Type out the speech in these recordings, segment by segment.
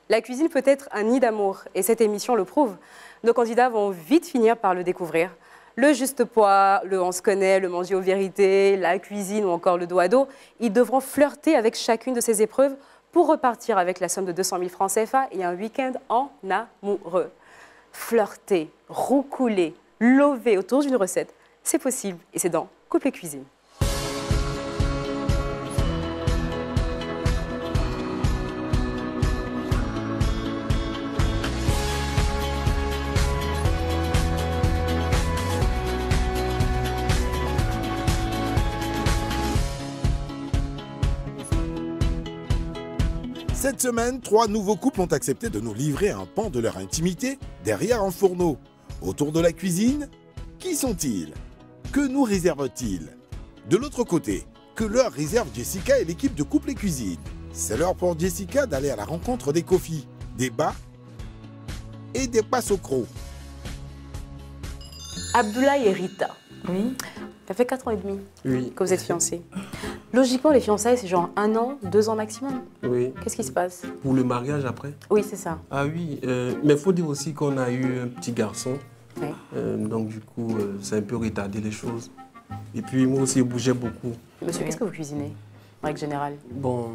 La cuisine peut être un nid d'amour et cette émission le prouve. Nos candidats vont vite finir par le découvrir. Le juste poids, le on se connaît, le manger aux vérités, la cuisine ou encore le dos à dos, ils devront flirter avec chacune de ces épreuves pour repartir avec la somme de 200 000 francs CFA et un week-end en amoureux. Flirter, roucouler, lover autour d'une recette, c'est possible et c'est dans Couple et Cuisine. Cette semaine, 3 nouveaux couples ont accepté de nous livrer un pan de leur intimité derrière un fourneau. Autour de la cuisine, qui sont-ils? Que nous réservent-ils? De l'autre côté, que leur réserve Jessica et l'équipe de Couple et Cuisine? C'est l'heure pour Jessica d'aller à la rencontre des Kofi, des bas et des passes au croc. Abdoulaye et Rita. Oui. Ça fait 4 ans et demi Oui. que vous êtes fiancés. Logiquement, les fiançailles, c'est genre 1 an, 2 ans maximum. Oui. Qu'est-ce qui se passe? Pour le mariage après? Oui, c'est ça. Ah oui, mais il faut dire aussi qu'on a eu un petit garçon. Ouais. Donc du coup, ça a un peu retardé les choses. Et puis moi aussi, je bougeais beaucoup. Monsieur, qu'est-ce que vous cuisinez, en règle générale? Bon,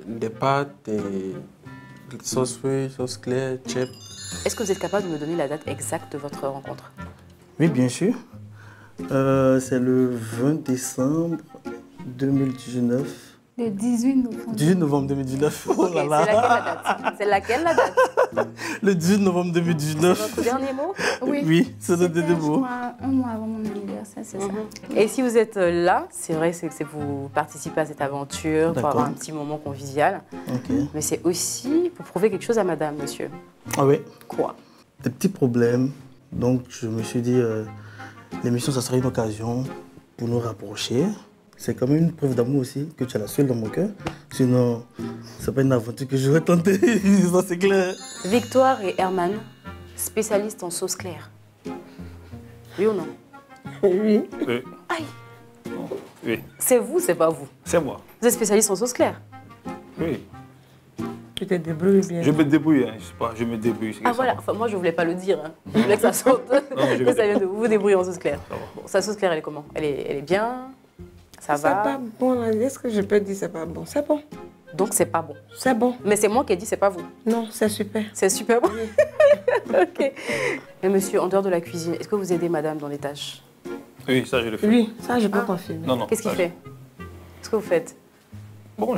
des pâtes, des sauces feuilles, sauce claire, chip. Est-ce que vous êtes capable de me donner la date exacte de votre rencontre? Oui, bien sûr. C'est le 20 décembre 2019. Le 18 novembre. 18 novembre 2019. Oh là Ok, là. c'est laquelle la date? Le 18 novembre C'est 2019. votre dernier mot? Oui, c'est le C'était, dernier je mot. crois, un mois avant mon anniversaire, c'est ça. Et si vous êtes là, c'est vrai, c'est que vous participez à cette aventure pour D'accord. avoir un petit moment convivial. Ok. Mais c'est aussi pour prouver quelque chose à madame, monsieur. Ah oui, Quoi? des petits problèmes. Donc je me suis dit, l'émission, ça serait une occasion pour nous rapprocher. C'est quand même une preuve d'amour aussi, que tu es la seule dans mon cœur. Sinon, c'est pas une aventure que j'aurais tentée, ça c'est clair. Victoire et Herman, spécialistes en sauce claire. Oui ou non? Oui. Aïe! Oui. C'est vous, c'est pas vous. C'est moi. Vous êtes spécialiste en sauce claire? Oui. Tu te débrouilles bien. Je me débrouille, hein. Je sais pas, je me débrouille. c'est Ah que ça voilà, va. enfin, moi je voulais pas le dire. Hein. Je voulais que ça sorte. je que ça vienne de vous. Vous débrouillez en sauce claire. Ça va. Bon, sa sauce claire, elle est comment? Elle est bien? Ça C'est va? pas bon, là. Est-ce que je peux dire c'est pas bon? C'est bon. Donc c'est pas bon. C'est bon. Mais c'est moi qui ai dit c'est pas vous. Non, c'est super. C'est super bon. Ok. Et monsieur, en dehors de la cuisine, est-ce que vous aidez madame dans les tâches? Oui, ça je le fais. Oui, ça je peux confirmer. Non, non. Qu'est-ce qu'il ça, fait? Qu'est-ce que vous faites? Bon,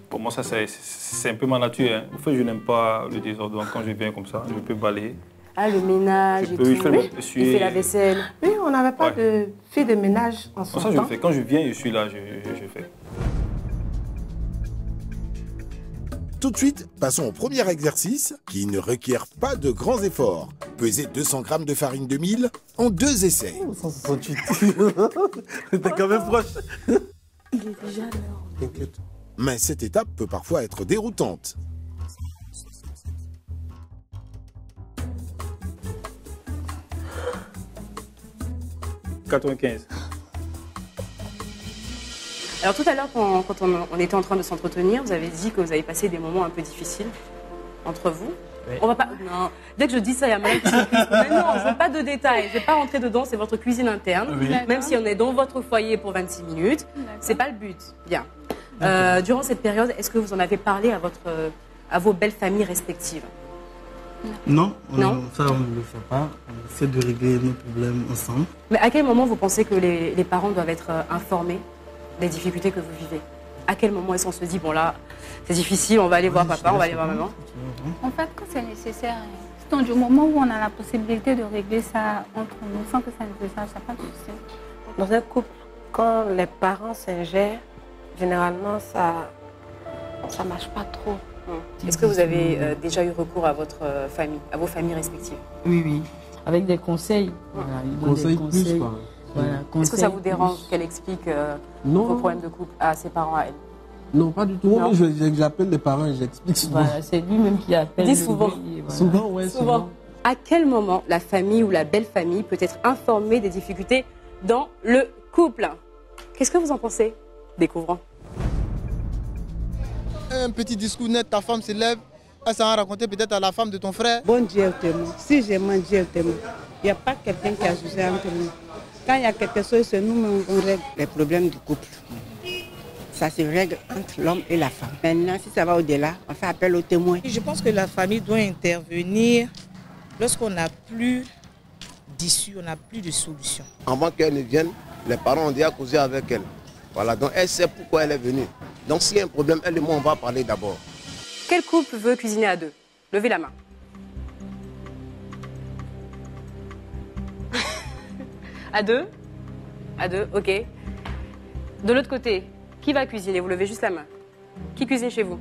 pour moi, ça c'est un peu ma nature. Hein. En fait, je n'aime pas le désordre. Donc quand je viens comme ça, je peux balayer. Ah, le ménage Je et peux tout. lui faire Oui. essuyer. Il fait la vaisselle. Oui, on n'avait pas Ouais. de fille de ménage en son Bon, ça je temps. le fais. Quand je viens, je suis là, je fais. Tout de suite, passons au premier exercice qui ne requiert pas de grands efforts. Peser 200 g de farine de mil en 2 essais. 168. T'es quand même proche. Il est déjà l'heure. T'inquiète. Mais cette étape peut parfois être déroutante. « 95. Alors tout à l'heure, quand on était en train de s'entretenir, vous avez dit que vous avez passé des moments un peu difficiles entre vous. Oui. On va pas. Non. Dès que je dis ça, il y a madame qui s'occupe. Mais non, je veux pas de détails. Je vais pas rentrer dedans. C'est votre cuisine interne. Oui. Même si on est dans votre foyer pour 26 minutes, c'est pas le but. Bien. Durant cette période, est-ce que vous en avez parlé à vos belles familles respectives? Non, Non. Ça on ne le fait pas. On essaie de régler nos problèmes ensemble. Mais à quel moment vous pensez que les parents doivent être informés des difficultés que vous vivez? À quel moment est-ce qu'on se dit, bon là, c'est difficile, on va aller voir papa, on va aller voir maman? En fait, quand c'est nécessaire, c'est du moment où on a la possibilité de régler ça entre nous, sans que ça ne ça pas de souci. Dans un couple, quand les parents s'ingèrent, généralement, ça ne marche pas trop. Est-ce que vous avez déjà eu recours à votre famille, à vos familles respectives? Oui, oui. Avec des conseils. Voilà, ils donnent des Conseil plus, quoi. Voilà, Est-ce que conseils ça vous dérange plus. qu'elle explique Non. vos problèmes de couple à ses parents, à elle? Non, pas du tout. Non. J'appelle les parents et j'explique souvent. Voilà, c'est lui-même qui appelle. Dis le souvent. bruit, et voilà. Souvent, ouais, Souvent. À quel moment la famille ou la belle famille peut être informée des difficultés dans le couple? Qu'est-ce que vous en pensez? Découvrons. Un petit discours net, ta femme se lève, Elle s'en a raconté peut-être à la femme de ton frère. Bon Dieu est témoin. Si je mens, Dieu est témoin. Il n'y a pas quelqu'un qui a jugé entre nous. Quand il y a quelque chose, c'est nous-mêmes qu'on règle les problèmes du couple. Ça se règle entre l'homme et la femme. Maintenant, si ça va au-delà, on fait appel aux témoins. Je pense que la famille doit intervenir lorsqu'on n'a plus d'issue, on n'a plus de solution. Avant qu'elle ne vienne, les parents ont déjà causé avec elle. Voilà, donc elle sait pourquoi elle est venue. Donc s'il y a un problème, elle et moi, on va parler d'abord. Quel couple veut cuisiner à deux? Levez la main. À deux? À deux, ok. De l'autre côté, qui va cuisiner? Vous levez juste la main. Qui cuisine chez vous?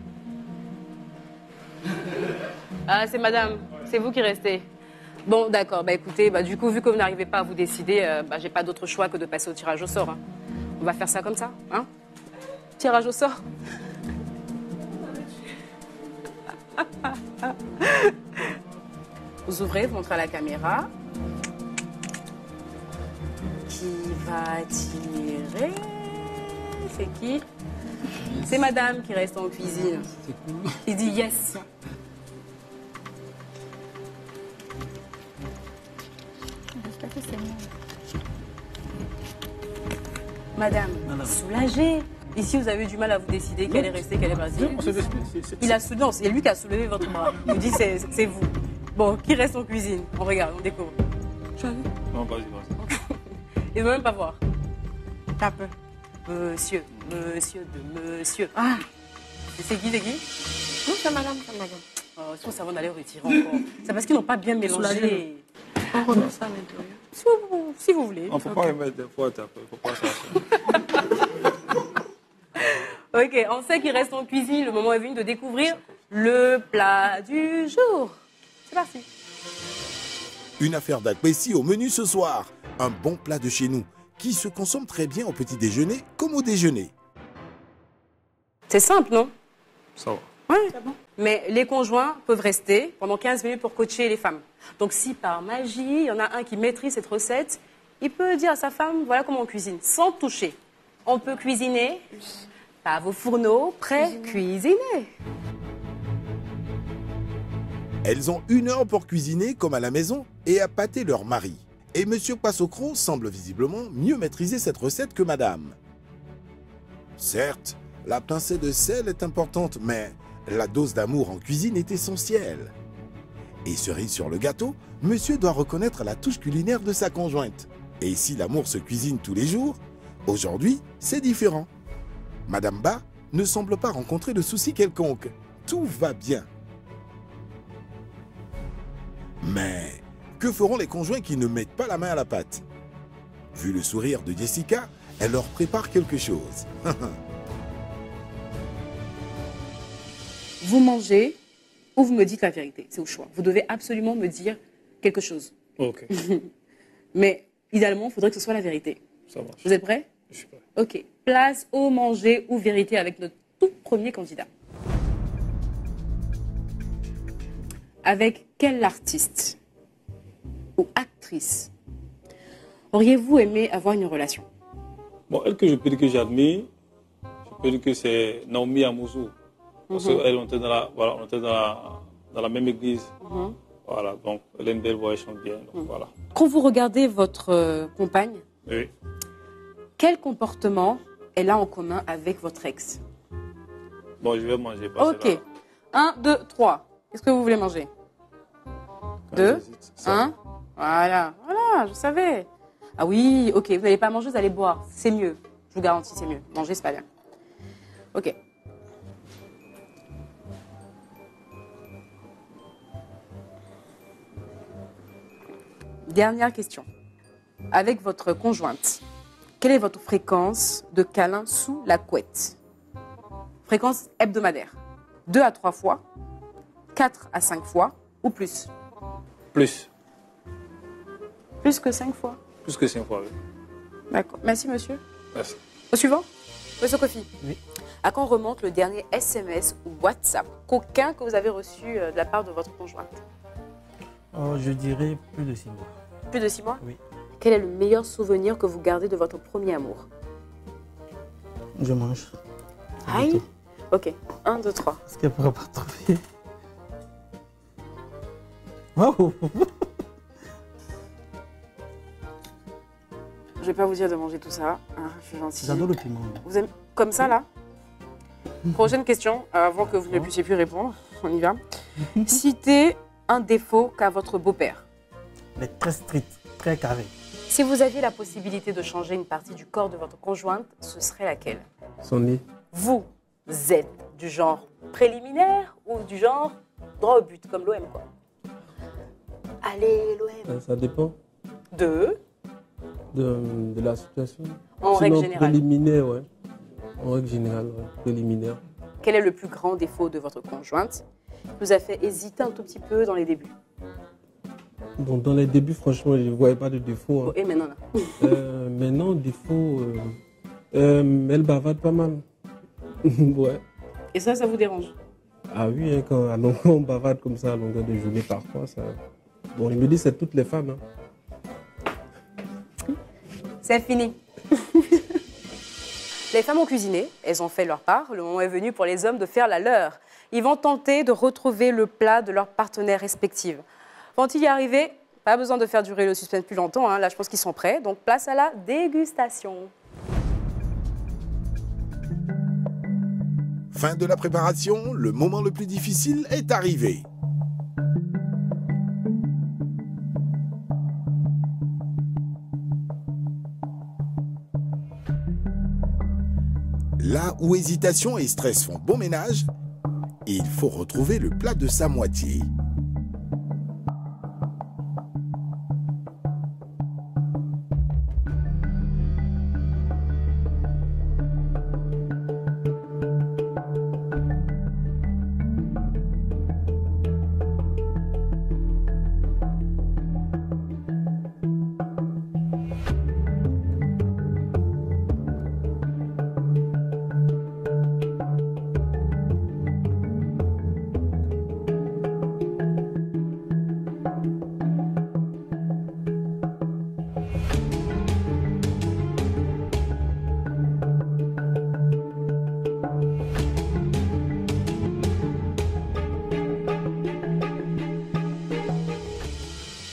Ah, c'est madame. C'est vous qui restez. Bon, d'accord. Bah écoutez, du coup, vu que vous n'arrivez pas à vous décider, j'ai pas d'autre choix que de passer au tirage au sort. Hein. On va faire ça comme ça, hein? Tirage au sort. Vous ouvrez, vous montrez à la caméra. Qui va tirer? C'est qui? C'est madame qui reste en cuisine. Il dit yes. Madame, soulagée. Ici, vous avez eu du mal à vous décider quelle est restée, quelle est partie. Il a soulevé, c'est lui qui a soulevé votre bras. Il vous dit c'est vous. Bon, qui reste en cuisine? On regarde, on découvre. Tu as vu? Non, vas-y, vas-y. Il ne veut même pas voir. T'as peur. Monsieur de monsieur. Ah, c'est qui? Non, c'est madame, c'est madame. Oh, si on savait d'aller retirer encore. C'est parce qu'ils n'ont pas bien mélangé. On remet ça à l'intérieur. Si vous voulez. On ne faut pas remettre des fois, il ne faut pas ça. Ok, on sait qu'il reste en cuisine. Le moment est venu de découvrir le plat du jour. C'est parti. Une affaire d'appétit au menu ce soir. Un bon plat de chez nous, qui se consomme très bien au petit déjeuner comme au déjeuner. C'est simple, non? Ça va. Oui, bon. Mais les conjoints peuvent rester pendant 15 minutes pour coacher les femmes. Donc si par magie, il y en a un qui maîtrise cette recette, il peut dire à sa femme, voilà comment on cuisine, sans toucher. On peut cuisiner par vos fourneaux pré-cuisinés. Elles ont 1 heure pour cuisiner comme à la maison et appâter leur mari. Et M. Passocro semble visiblement mieux maîtriser cette recette que madame. Certes, la pincée de sel est importante, mais la dose d'amour en cuisine est essentielle. Et cerise sur le gâteau, monsieur doit reconnaître la touche culinaire de sa conjointe. Et si l'amour se cuisine tous les jours, aujourd'hui, c'est différent. Madame Ba ne semble pas rencontrer de soucis quelconque. Tout va bien. Mais que feront les conjoints qui ne mettent pas la main à la pâte? Vu le sourire de Jessica, elle leur prépare quelque chose. Vous mangez ou vous me dites la vérité, c'est au choix. Vous devez absolument me dire quelque chose. Ok. Mais idéalement, il faudrait que ce soit la vérité. Ça marche. Vous êtes prêts? Je suis prêt. Ok. Place au manger ou vérité avec notre tout premier candidat. Avec quel artiste ou actrice auriez-vous aimé avoir une relation? Bon, elle que je peux dire que j'admire, je peux dire que c'est Naomi Amouzou. Parce qu'elle, on était dans la même église. Voilà, donc elle a une belle voix, elle chante bien. Donc, voilà. Quand vous regardez votre compagne, oui. Quel comportement elle a en commun avec votre ex? Bon, je vais manger. Ok. 1, 2, 3. Qu'est-ce que vous voulez manger? 2, 1. Voilà, je savais. Ah oui, ok, vous n'allez pas manger, vous allez boire. C'est mieux. Je vous garantis, c'est mieux. Manger, c'est pas bien. Ok. Dernière question. Avec votre conjointe, quelle est votre fréquence de câlin sous la couette? Fréquence hebdomadaire. 2 à 3 fois, 4 à 5 fois ou plus? Plus. Plus que 5 fois? Plus que 5 fois, oui. D'accord. Merci, monsieur. Merci. Au suivant? Monsieur Kofi. Oui. À quand remonte le dernier SMS ou WhatsApp coquin que vous avez reçu de la part de votre conjointe? Je dirais plus de 6 mois. Plus de 6 mois? Oui. Quel est le meilleur souvenir que vous gardez de votre premier amour? Je mange. Aïe. Ok. 1, 2, 3. Est-ce qu'elle ne pourra pas trouver? Oh. Je vais pas vous dire de manger tout ça. Hein, je suis gentille. J'adore le piment. Vous aimez comme ça, là? Prochaine question, avant que vous ne puissiez plus répondre. On y va. Citez un défaut qu'a votre beau-père. Il est très strict, très carré. Si vous aviez la possibilité de changer une partie du corps de votre conjointe, ce serait laquelle? Son nez. Vous êtes du genre préliminaire ou du genre droit au but, comme l'OM, quoi? Allez, l'OM. Ça dépend. De la situation. En règle générale. Préliminaire, ouais. En règle générale, ouais. Préliminaire. Quel est le plus grand défaut de votre conjointe qui vous a fait hésiter un tout petit peu dans les débuts? Donc, dans les débuts, franchement, je ne voyais pas de défaut. Hein. Et maintenant, là? Maintenant, défaut, elle bavarde pas mal. Ouais. Et ça vous dérange? Ah oui, hein, quand on bavarde comme ça à longueur de journée parfois, ça... Bon, il me dit c'est toutes les femmes. Hein. C'est fini. Les femmes ont cuisiné, elles ont fait leur part. Le moment est venu pour les hommes de faire la leur. Ils vont tenter de retrouver le plat de leurs partenaires respectifs. Vont-ils y arriver? Pas besoin de faire durer le suspense plus longtemps. Hein. Là, je pense qu'ils sont prêts. Donc, place à la dégustation. Fin de la préparation, le moment le plus difficile est arrivé. Là où hésitation et stress font bon ménage, il faut retrouver le plat de sa moitié.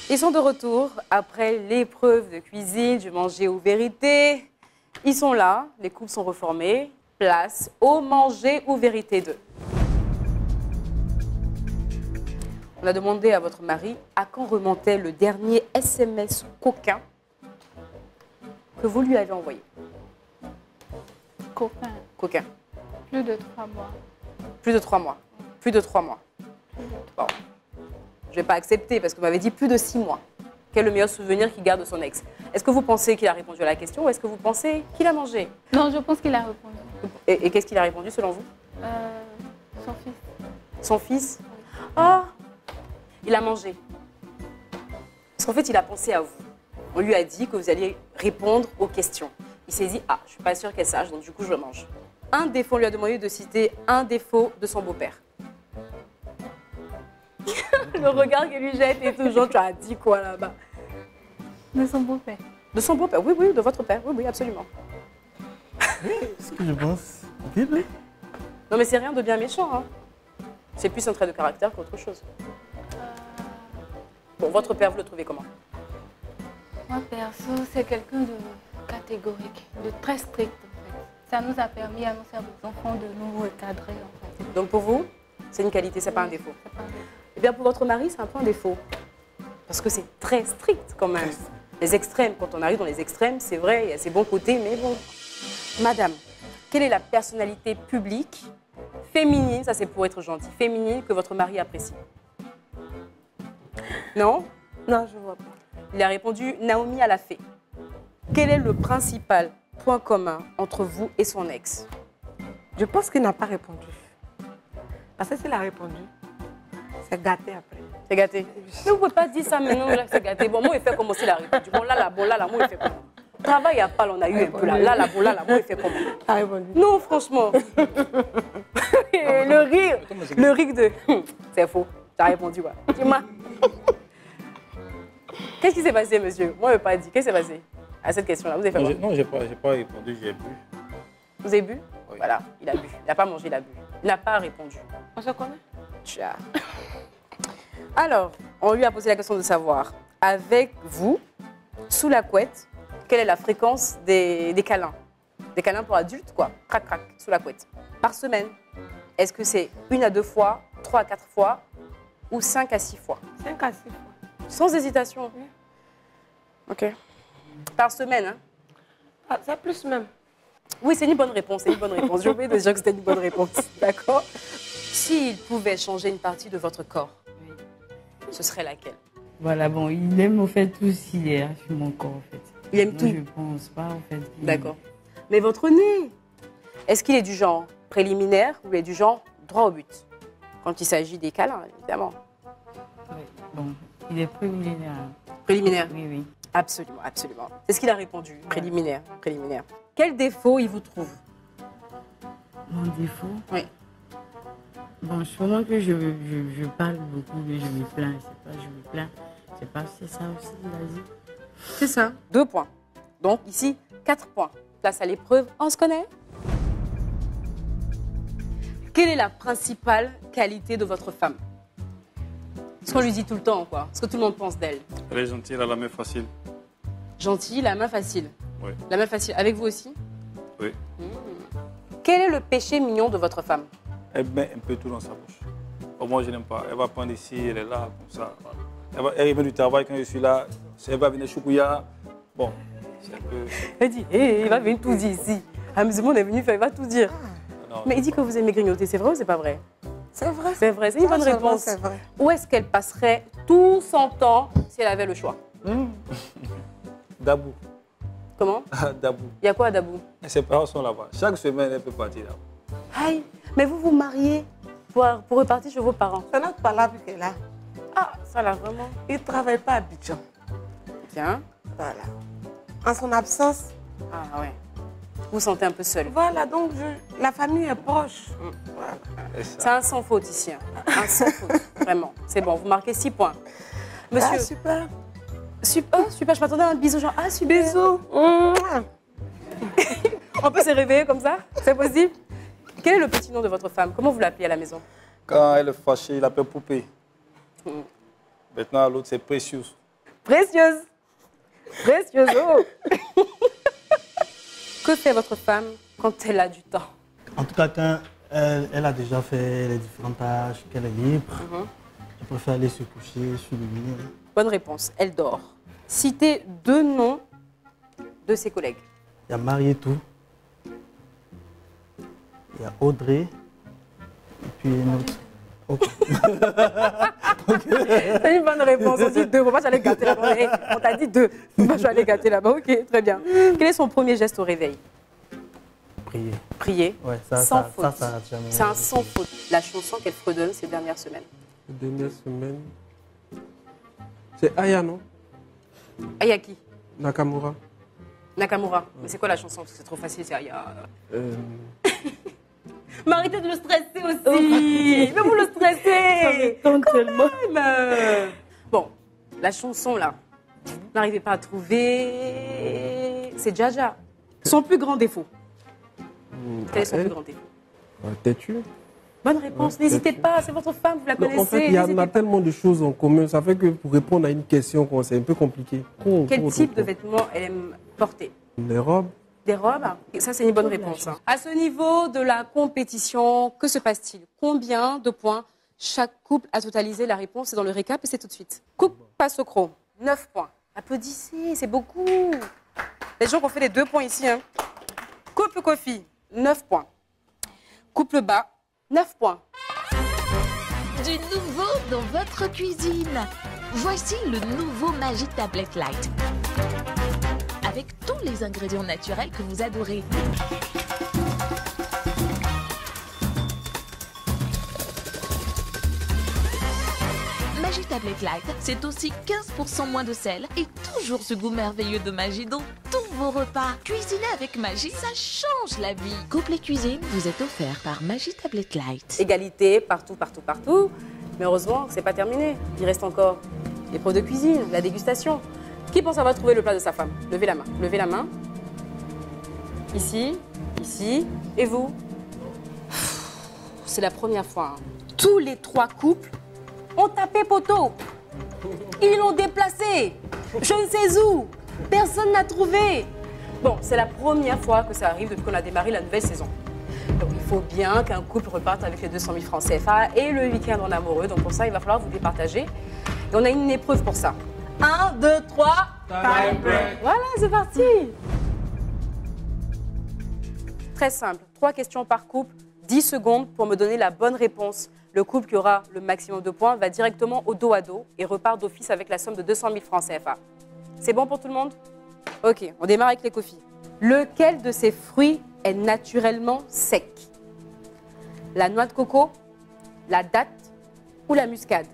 Ils sont de retour après l'épreuve de cuisine du manger ou vérité. Ils sont là, les couples sont reformés. Place au manger ou vérité 2. On a demandé à votre mari à quand remontait le dernier SMS coquin que vous lui avez envoyé. Coquin. Coquin. Plus de 3 mois. Plus de 3 mois. Plus de 3 mois. Bon. Je ne vais pas accepter parce que vous m'avez dit plus de 6 mois. Quel est le meilleur souvenir qu'il garde de son ex? Est-ce que vous pensez qu'il a répondu à la question ou est-ce que vous pensez qu'il a mangé? Non, je pense qu'il a répondu. Et qu'est-ce qu'il a répondu selon vous? Son fils. Son fils? Oh, il a mangé. Parce qu'en fait, il a pensé à vous. On lui a dit que vous alliez répondre aux questions. Il s'est dit, ah, je ne suis pas sûre qu'elle sache, donc du coup, je mange. Un défaut, on lui a demandé de citer un défaut de son beau-père. Le regard qu'il lui jette et tout, genre, tu as dit quoi là-bas? De son beau-père. De son beau-père, oui, oui, de votre père, oui, oui, absolument. Oui, ce que je pense. Oui, oui. Non, mais c'est rien de bien méchant, hein. C'est plus un trait de caractère qu'autre chose. Bon, votre père, vous le trouvez comment? Moi, perso, c'est quelqu'un de catégorique, de très strict, en fait. Ça nous a permis à nos enfants de nous recadrer, en fait. Donc pour vous, c'est une qualité, c'est pas un défaut? C'est pas un défaut. Eh bien, pour votre mari, c'est un peu un défaut. Parce que c'est très strict, quand même. Les extrêmes, quand on arrive dans les extrêmes, c'est vrai, il y a ses bons côtés, mais bon. Madame, quelle est la personnalité publique, féminine, ça c'est pour être gentil, féminine, que votre mari apprécie? Non? Non, je ne vois pas. Il a répondu Naomi à la fée. Quel est le principal point commun entre vous et son ex? Je pense qu'il n'a pas répondu. Parce que s'il a répondu, c'est gâté après. C'est gâté. Mais vous ne pouvez pas dire ça maintenant, là, c'est gâté. Bon, moi, il fait comme s'il a répondu. Bon, là, moi, il fait comment? Travail à pas, on a eu un peu là. Là, moi, il fait comment? A répondu. Non, franchement. le rire de... C'est faux. Tu as répondu, quoi. Dis-moi. Qu'est-ce qui s'est passé, monsieur? Moi, je n'ai pas dit. Qu'est-ce qui s'est passé à cette question-là? Vous avez fait quoi? Non, je n'ai pas répondu, j'ai bu. Vous avez bu? Oui. Voilà, il a bu. Il n'a pas mangé, il a bu. Il n'a pas répondu. On se connaît? Tcha. Alors, On lui a posé la question de savoir, avec vous, sous la couette, quelle est la fréquence des câlins? Des câlins pour adultes, quoi. Crac, crac, sous la couette. Par semaine. Est-ce que c'est 1 à 2 fois, 3 à 4 fois ou 5 à 6 fois? 5 à 6 fois. Sans hésitation. Oui. Ok. Par semaine, hein? Ah, c'est plus même. Oui, c'est une bonne réponse, c'est une bonne réponse. J'ai oublié de dire que c'était une bonne réponse, d'accord? S'il pouvait changer une partie de votre corps, ce serait laquelle? Voilà, bon, il aime au fait tout ce qui est sur mon corps, en fait. Il aime Moi, tout? Je pense pas, en fait. D'accord. Mais votre nez, est-ce qu'il est du genre préliminaire ou il est du genre droit au but? Quand il s'agit des câlins, évidemment. Oui, bon, il est préliminaire. Préliminaire? Oui, oui. Absolument, absolument. C'est ce qu'il a répondu, préliminaire, préliminaire. Quel défaut il vous trouve? Mon défaut? Oui. Bon, sûrement que je parle beaucoup, mais je me plains. C'est pas je me plains. C'est pas c'est ça aussi, vas-y. C'est ça. 2 points. Donc ici, 4 points. Place à l'épreuve, on se connaît? Quelle est la principale qualité de votre femme? Ce qu'on lui dit tout le temps, quoi. Ce que tout le monde pense d'elle. Elle est gentille, elle a la main facile. Gentille, la main facile. Oui. La main facile. Avec vous aussi? Oui. Quel est le péché mignon de votre femme? Elle met un peu tout dans sa bouche. Moi, je n'aime pas. Elle va prendre ici, elle est là, comme ça. Voilà. Elle revient du travail quand je suis là. Elle va venir choukouya. Bon, c'est un peu... Elle dit, hey, il va venir tout dire ici. Amusement, on est venu faire, il va tout dire. Non, mais il dit que vous aimez grignoter, c'est vrai ou c'est pas vrai? C'est vrai. C'est vrai, c'est une bonne réponse. C'est vrai. Où est-ce qu'elle passerait tout son temps si elle avait le choix? Dabou. Comment? Dabou. Il y a quoi à Dabou? Ses parents sont là-bas. Chaque semaine, elle peut partir là-bas. Aïe, mais vous vous mariez pour repartir chez vos parents? C'est notre palabre qu'elle a. Ah, ça là, vraiment? Il ne travaille pas à Abidjan. Tiens. Voilà. En son absence. Ah ouais. Vous vous sentez un peu seul. Voilà, donc la famille est proche. Voilà. C'est un sans faute ici. Hein. Un sans faute, vraiment. C'est bon, vous marquez 6 points. Monsieur. Ah, super. Super, oh, super, je m'attendais à un bisou, genre, ah, super. Bisous. On peut se réveiller comme ça? C'est possible? Quel est le petit nom de votre femme? Comment vous l'appelez à la maison? Quand elle est fâchée, il l'appelle Poupée. Maintenant, l'autre, c'est Précieuse. Précieuse. Précieuse. Oh. Que fait votre femme quand elle a du temps? En tout cas, quand elle a déjà fait les différentes tâches, qu'elle est libre, je préfère aller se coucher sur le lit. Bonne réponse, elle dort. Citez 2 noms de ses collègues. Il y a Marietou, il y a Audrey, et puis une autre. Okay. C'est une bonne réponse. On dit 2. Faut pas aller gâter là-bas. On t'a dit 2. Faut pas aller gâter là-bas. Ok, très bien. Quel est son premier geste au réveil? Prier. Prier. Ouais, sans faute. Ça rate jamais. C'est un sans faute. La chanson qu'elle fredonne ces dernières semaines. Les dernières semaines. C'est Aya, non? Aya qui? Nakamura. Nakamura. Ouais. Mais c'est quoi la chanson? C'est trop facile, c'est Aya. Mais arrêtez de le stresser aussi. Mais vous le stressez. Ça tellement. Bon, la chanson là, vous n'arrivez pas à trouver. C'est Jaja. Son plus grand défaut. Quel est son plus grand défaut? Têtu. Bonne réponse. N'hésitez pas, c'est votre femme, vous la connaissez. En fait, il y a tellement de choses en commun. Ça fait que pour répondre à une question, c'est un peu compliqué. Quel type de vêtements elle aime porter? Les robes. Des robes? Ça, c'est une bonne réponse. À ce niveau de la compétition, que se passe-t-il? Combien de points chaque couple a totalisé? La réponse est dans le récap et c'est tout de suite. Couple passe au croc, 9 points. Applaudissez, c'est beaucoup. Les gens qui ont fait les 2 points ici. Hein. Couple Kofi, 9 points. Couple bas, 9 points. Du nouveau dans votre cuisine. Voici le nouveau Maggi Tablet Light. Avec tous les ingrédients naturels que vous adorez. Maggi Tablet Light, c'est aussi 15% moins de sel et toujours ce goût merveilleux de Maggi dans tous vos repas. Cuisiner avec Maggi, ça change la vie. Couple et cuisine vous est offert par Maggi Tablet Light. Égalité partout, partout, partout. Mais heureusement, c'est pas terminé. Il reste encore les pots de cuisine, la dégustation. Qui pense avoir trouvé le plat de sa femme? Levez la main. Levez la main. Ici, ici. Et vous? C'est la première fois. Hein. Tous les 3 couples ont tapé poteau. Ils l'ont déplacé. Je ne sais où. Personne n'a trouvé. Bon, c'est la première fois que ça arrive depuis qu'on a démarré la nouvelle saison. Donc il faut bien qu'un couple reparte avec les 200 000 francs CFA et le week-end en amoureux. Donc pour ça, il va falloir vous départager. Et on a une épreuve pour ça. 1, 2, 3. Time break. Voilà, c'est parti. Très simple. 3 questions par couple. 10 secondes pour me donner la bonne réponse. Le couple qui aura le maximum de points va directement au dos à dos et repart d'office avec la somme de 200 000 francs CFA. C'est bon pour tout le monde? Ok, on démarre avec les coffees. Lequel de ces fruits est naturellement sec? La noix de coco, la date ou la muscade?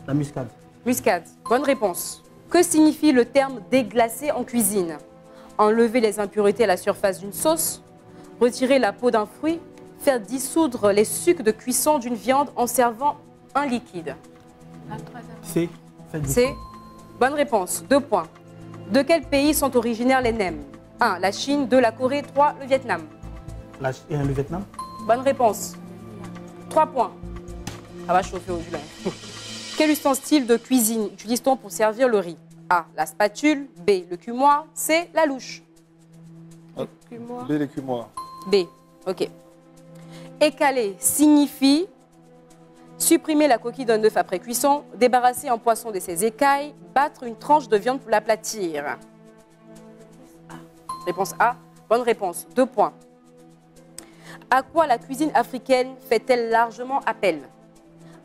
La muscade. Muscade, bonne réponse. Que signifie le terme déglacer en cuisine? Enlever les impuretés à la surface d'une sauce, retirer la peau d'un fruit, faire dissoudre les sucs de cuisson d'une viande en servant un liquide. C. C. Bonne réponse. 2 points. De quel pays sont originaires les nems? 1. La Chine. 2. La Corée. 3. Le Vietnam. Le Vietnam. Bonne réponse. 3 points. Ça va chauffer au-delà. Quel ustensile de cuisine utilise-t-on pour servir le riz? A. La spatule. B. Le cumoir. C. La louche. B, l'écumoire. B. Ok. Écaler signifie supprimer la coquille d'un œuf après cuisson, débarrasser un poisson de ses écailles, battre une tranche de viande pour l'aplatir. Réponse A. Bonne réponse. 2 points. À quoi la cuisine africaine fait-elle largement appel?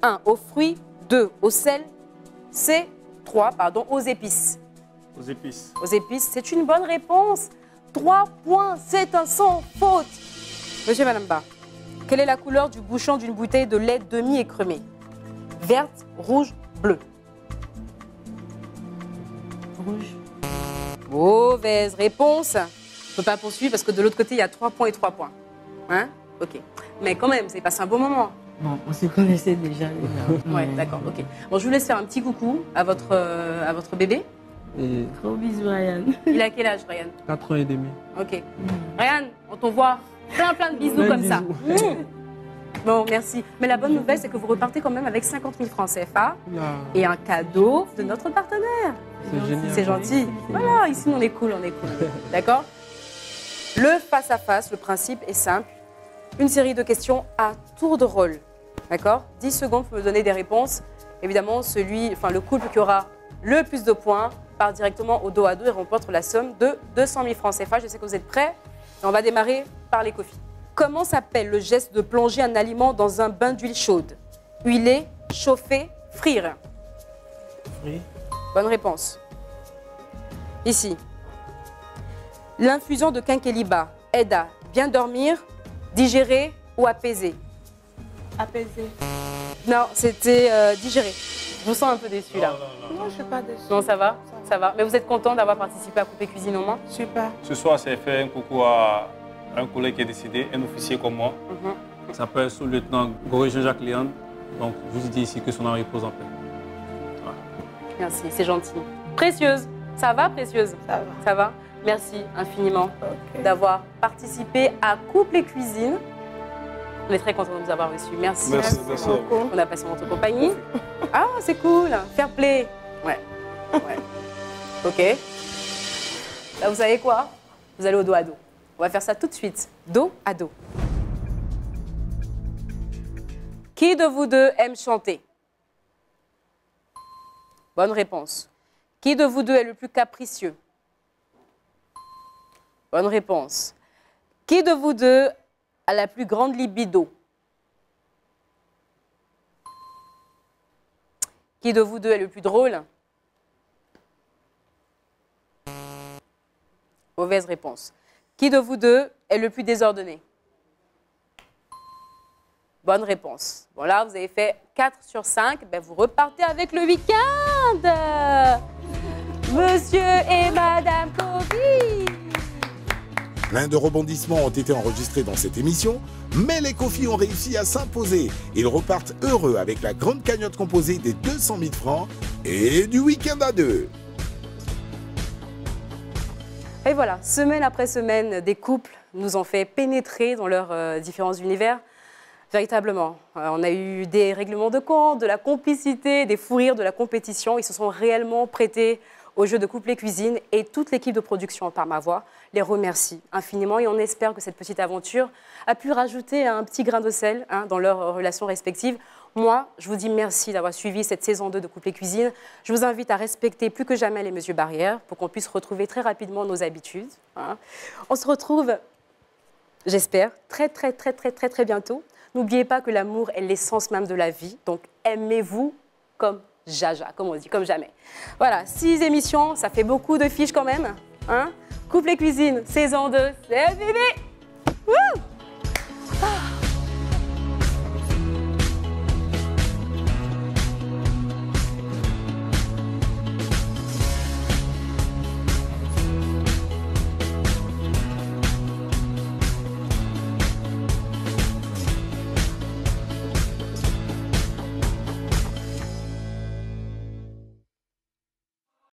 1. Aux fruits. 2. Au sel. C. 3. Pardon, aux épices. Aux épices. Aux épices, c'est une bonne réponse. 3 points, c'est un sans faute. Monsieur et Madame Ba, quelle est la couleur du bouchon d'une bouteille de lait demi-écremé? Verte, rouge, bleue. Rouge. Mauvaise réponse. Je ne peux pas poursuivre parce que de l'autre côté, il y a 3 points et 3 points. Hein? Ok. Mais quand même, vous avez passé un bon moment. Bon, on se connaissait déjà. Ouais, d'accord, ok. Bon, je vous laisse faire un petit coucou à votre bébé. Et Gros bisous, Ryan. Il a quel âge, Ryan? 4 ans et demi. Ok. Ryan, on t'envoie plein de bisous comme ça. Bon, merci. Mais la bonne nouvelle, c'est que vous repartez quand même avec 50 000 francs CFA et un cadeau de notre partenaire. C'est génial. C'est gentil. Voilà, ici, on est cool, on est cool. D'accord? Le face-à-face, le principe est simple. Une série de questions à tour de rôle. D'accord? 10 secondes pour me donner des réponses. Évidemment, le couple qui aura le plus de points part directement au dos à dos et remporte la somme de 200 000 francs CFA. Je sais que vous êtes prêts. On va démarrer par les coffees. Comment s'appelle le geste de plonger un aliment dans un bain d'huile chaude? Huiler, chauffer, frire. Frire. Bonne réponse. Ici. L'infusion de quinqueliba aide à bien dormir, digérer ou apaiser? Apaiser. Non, c'était digérer. Je vous sens un peu déçu là. Non, je ne suis pas déçue. Non, ça va? Ça va. Mais vous êtes content d'avoir participé à Couper Cuisine au moins? Super. Ce soir, c'est fait un coucou à un collègue qui est décédé, un officier comme moi. Il s'appelle sous-lieutenant Goré Jean-Jacques Léon. Donc, je vous dis ici que son âme repose en paix. Voilà. Merci, c'est gentil. Précieuse, ça va, Précieuse? Ça va. Ça va? Merci infiniment d'avoir participé à Couple et Cuisine. On est très contents de vous avoir reçus. Merci. Merci beaucoup. On a passé votre compagnie. Ah, c'est cool. Fair play. Ouais. Ok. Là, vous savez quoi? Vous allez au dos à dos. On va faire ça tout de suite. Dos à dos. Qui de vous deux aime chanter? Bonne réponse. Qui de vous deux est le plus capricieux? Bonne réponse. Qui de vous deux a la plus grande libido? Qui de vous deux est le plus drôle? Mauvaise réponse. Qui de vous deux est le plus désordonné? Bonne réponse. Bon là, vous avez fait 4 sur 5. Ben, vous repartez avec le week-end. Monsieur et Madame Kofi. Plein de rebondissements ont été enregistrés dans cette émission, mais les Kofi ont réussi à s'imposer. Ils repartent heureux avec la grande cagnotte composée des 200 000 francs et du week-end à 2. Et voilà, semaine après semaine, des couples nous ont fait pénétrer dans leurs différents univers. Véritablement. On a eu des règlements de compte, de la complicité, des fous rires, de la compétition. Ils se sont réellement prêtés au jeu de couple et cuisine et toute l'équipe de production par ma voix les remercie infiniment et on espère que cette petite aventure a pu rajouter un petit grain de sel dans leurs relations respectives. Moi, je vous dis merci d'avoir suivi cette saison 2 de Couple et Cuisine. Je vous invite à respecter plus que jamais les mesures barrières pour qu'on puisse retrouver très rapidement nos habitudes. On se retrouve, j'espère, très bientôt. N'oubliez pas que l'amour est l'essence même de la vie, donc aimez-vous comme jaja, comme on dit, comme jamais. Voilà, 6 émissions, ça fait beaucoup de fiches quand même. Couple et Cuisine, saison 2, c'est fini!